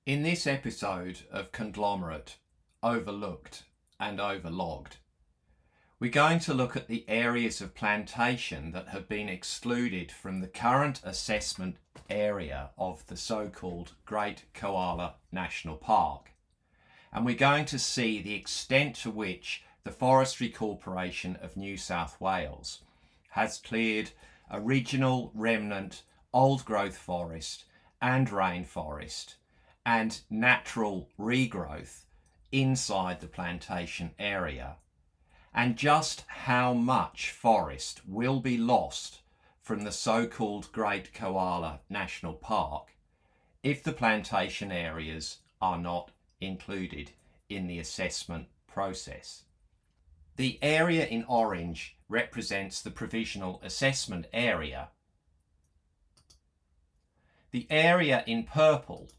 In this episode of Conglomerate, Overlooked and Overlogged, we're going to look at the areas of plantation that have been excluded from the current assessment area of the so-called Great Koala National Park. And we're going to see the extent to which the Forestry Corporation of New South Wales has cleared original remnant old growth forest and rainforest and natural regrowth inside the plantation area, and just how much forest will be lost from the so-called Great Koala National Park if the plantation areas are not included in the assessment process. The area in orange represents the provisional assessment area. The area in purple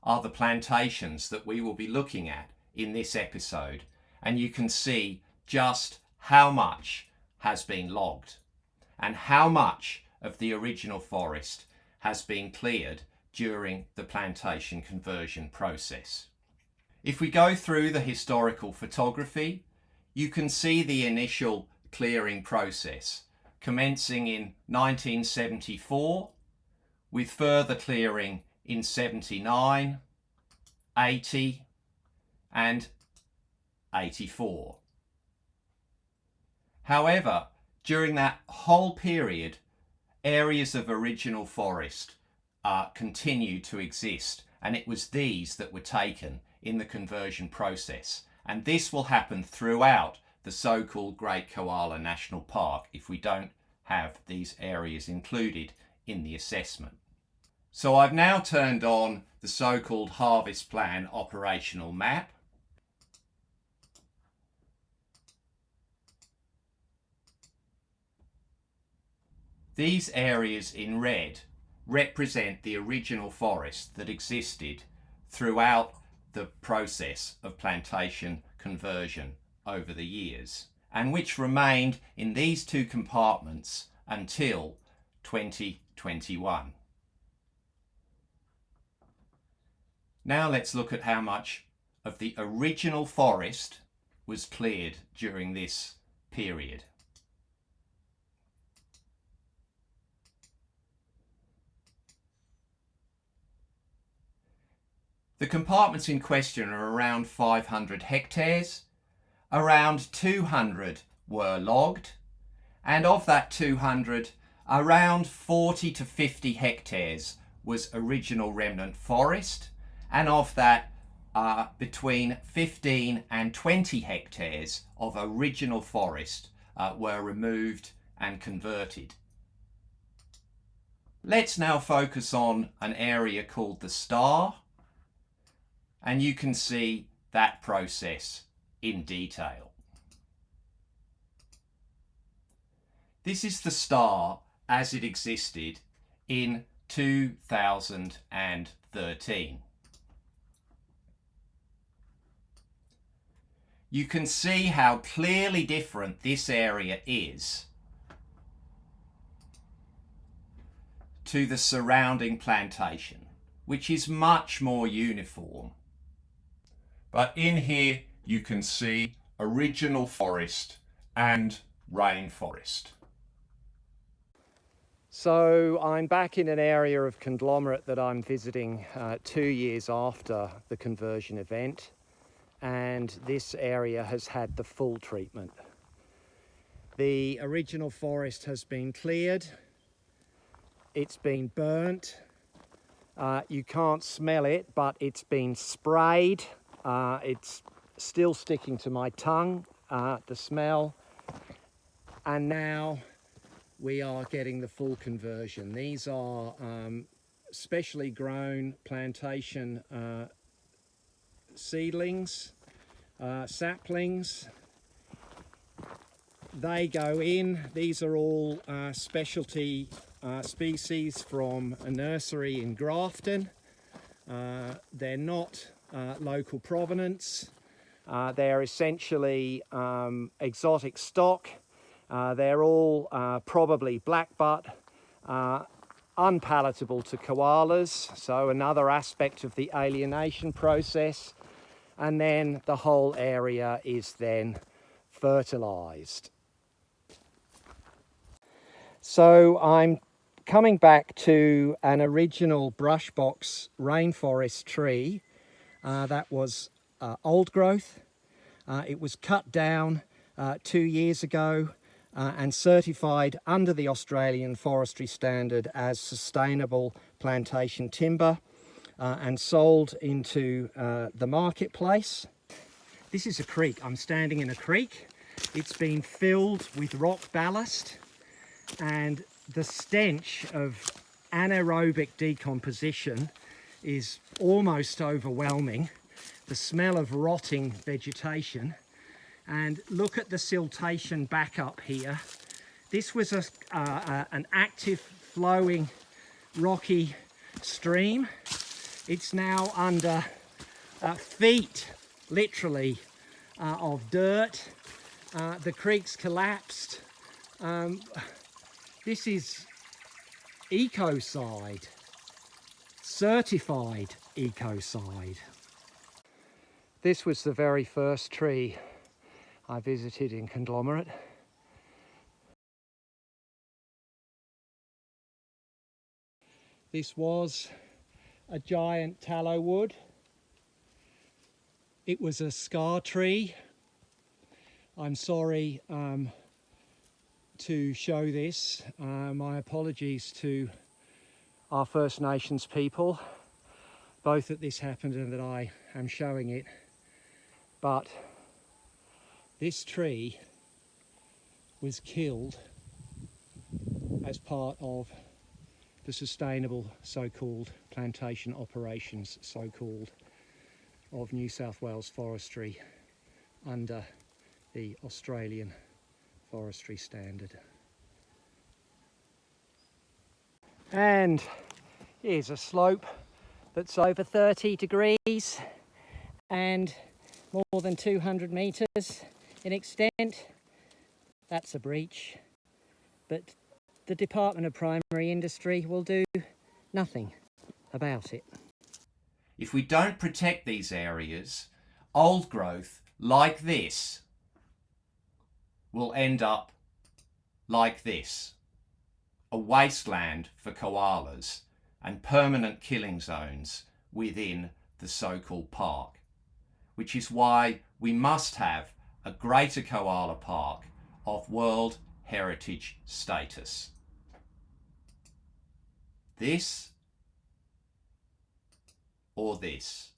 are the plantations that we will be looking at in this episode, and you can see just how much has been logged and how much of the original forest has been cleared during the plantation conversion process. If we go through the historical photography, you can see the initial clearing process commencing in 1974, with further clearing in 79, 80 and 84. However, during that whole period, areas of original forest continued to exist, and it was these that were taken in the conversion process. And this will happen throughout the so-called Great Koala National Park if we don't have these areas included in the assessment. So I've now turned on the so-called Harvest Plan operational map. These areas in red represent the original forest that existed throughout the process of plantation conversion over the years, and which remained in these two compartments until 2021. Now let's look at how much of the original forest was cleared during this period. The compartments in question are around 500 hectares. Around 200 were logged, and of that 200, around 40 to 50 hectares was original remnant forest, and of that between 15 and 20 hectares of original forest were removed and converted. Let's now focus on an area called the Star, and you can see that process in detail. This is the Star as it existed in 2013. You can see how clearly different this area is to the surrounding plantation, which is much more uniform. But in here you can see original forest and rainforest. So I'm back in an area of Conglomerate that I'm visiting 2 years after the conversion event, and this area has had the full treatment. The original forest has been cleared, it's been burnt, you can't smell it, but it's been sprayed. It's still sticking to my tongue, the smell, and now we are getting the full conversion. These are specially grown plantation seedlings, saplings. They go in. These are all specialty species from a nursery in Grafton. They're not local provenance. They're essentially exotic stock. They're all probably blackbutt, unpalatable to koalas, so another aspect of the alienation process. And then the whole area is then fertilized. So I'm coming back to an original brush box rainforest tree that was old growth. It was cut down 2 years ago and certified under the Australian forestry standard as sustainable plantation timber and sold into the marketplace. This is a creek. I'm standing in a creek. It's been filled with rock ballast, and the stench of anaerobic decomposition is almost overwhelming. The smell of rotting vegetation. And look at the siltation back up here. This was an active flowing rocky stream. It's now under feet, literally, of dirt. The creek's collapsed. This is ecocide, certified ecocide. This was the very first tree I visited in Conglomerate. This was a giant tallow wood. It was a scar tree. I'm sorry to show this. My apologies to our First Nations people, both that this happened and that I am showing it. But this tree was killed as part of the sustainable so-called plantation operations, so-called, of New South Wales forestry under the Australian forestry standard. And here's a slope that's over 30 degrees and more than 200 metres in extent. That's a breach, but the Department of Primary Industry will do nothing about it. If we don't protect these areas, old growth like this will end up like this, a wasteland for koalas and permanent killing zones within the so-called park, which is why we must have a greater koala park of World Heritage status. This or this.